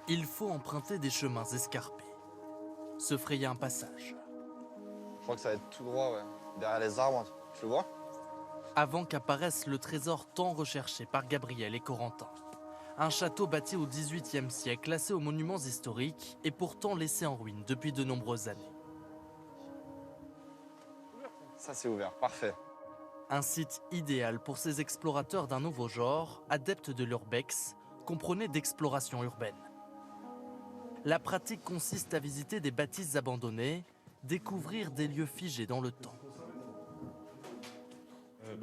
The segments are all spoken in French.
Il faut emprunter des chemins escarpés, se frayer un passage. Je crois que ça va être tout droit, ouais. Derrière les arbres, tu le vois? Avant qu'apparaisse le trésor tant recherché par Gabriel et Corentin. Un château bâti au XVIIIe siècle, classé aux monuments historiques et pourtant laissé en ruine depuis de nombreuses années. Ça, c'est ouvert, parfait. Un site idéal pour ces explorateurs d'un nouveau genre, adeptes de l'urbex, comprenez d'exploration urbaine. La pratique consiste à visiter des bâtisses abandonnées, découvrir des lieux figés dans le temps.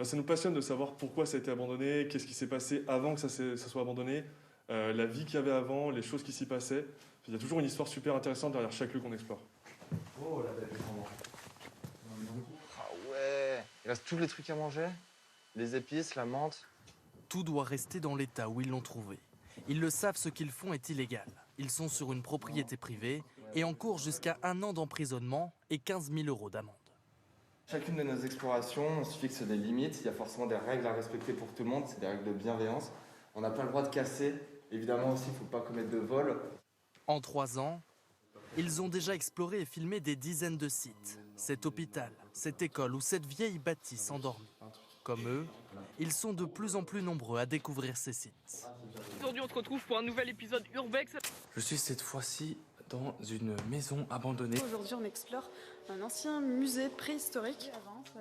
Ça nous passionne de savoir pourquoi ça a été abandonné, qu'est-ce qui s'est passé avant que ça soit abandonné, la vie qu'il y avait avant, les choses qui s'y passaient. Il y a toujours une histoire super intéressante derrière chaque lieu qu'on explore. Oh, la belle grand. Ah ouais. Il reste tous les trucs à manger. Les épices, la menthe. Tout doit rester dans l'état où ils l'ont trouvé. Ils le savent, ce qu'ils font est illégal. Ils sont sur une propriété privée et encourent jusqu'à 1 an d'emprisonnement et 15 000 € d'amende. Chacune de nos explorations, on se fixe des limites. Il y a forcément des règles à respecter pour tout le monde. C'est des règles de bienveillance. On n'a pas le droit de casser. Évidemment aussi, il ne faut pas commettre de vol. En 3 ans, ils ont déjà exploré et filmé des dizaines de sites. Cet hôpital, cette école ou cette vieille bâtisse endormie. Comme eux, ils sont de plus en plus nombreux à découvrir ces sites. Aujourd'hui, on se retrouve pour un nouvel épisode Urbex. Je suis cette fois-ci dans une maison abandonnée. Aujourd'hui, on explore un ancien musée préhistorique.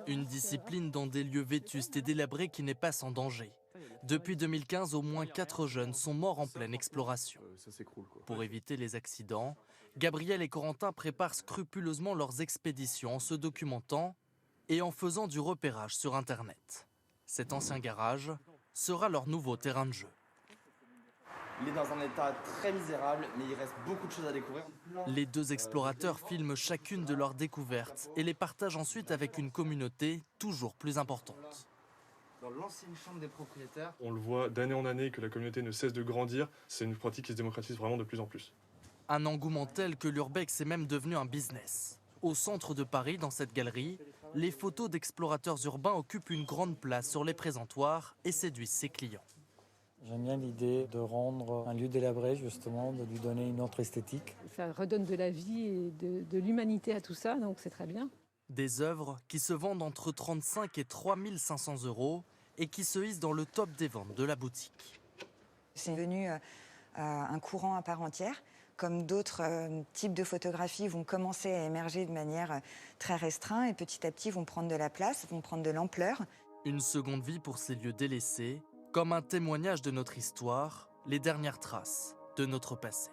Une discipline dans des lieux vétustes et délabrés qui n'est pas sans danger. Depuis 2015, au moins 4 jeunes sont morts en pleine exploration. Pour éviter les accidents, Gabriel et Corentin préparent scrupuleusement leurs expéditions en se documentant et en faisant du repérage sur Internet. Cet ancien garage sera leur nouveau terrain de jeu. Il est dans un état très misérable, mais il reste beaucoup de choses à découvrir. Les 2 explorateurs filment chacune de leurs découvertes et les partagent ensuite avec une communauté toujours plus importante. Dans l'ancienne chambre des propriétaires. On le voit d'année en année que la communauté ne cesse de grandir. C'est une pratique qui se démocratise vraiment de plus en plus. Un engouement tel que l'urbex est même devenu un business. Au centre de Paris, dans cette galerie, les photos d'explorateurs urbains occupent une grande place sur les présentoirs et séduisent ses clients. J'aime bien l'idée de rendre un lieu délabré, justement, de lui donner une autre esthétique. Ça redonne de la vie et de l'humanité à tout ça, donc c'est très bien. Des œuvres qui se vendent entre 35 et 3 500 € et qui se hissent dans le top des ventes de la boutique. C'est devenu un courant à part entière. Comme d'autres types de photographies vont commencer à émerger de manière très restreinte et petit à petit vont prendre de la place, vont prendre de l'ampleur. Une seconde vie pour ces lieux délaissés, comme un témoignage de notre histoire, les dernières traces de notre passé.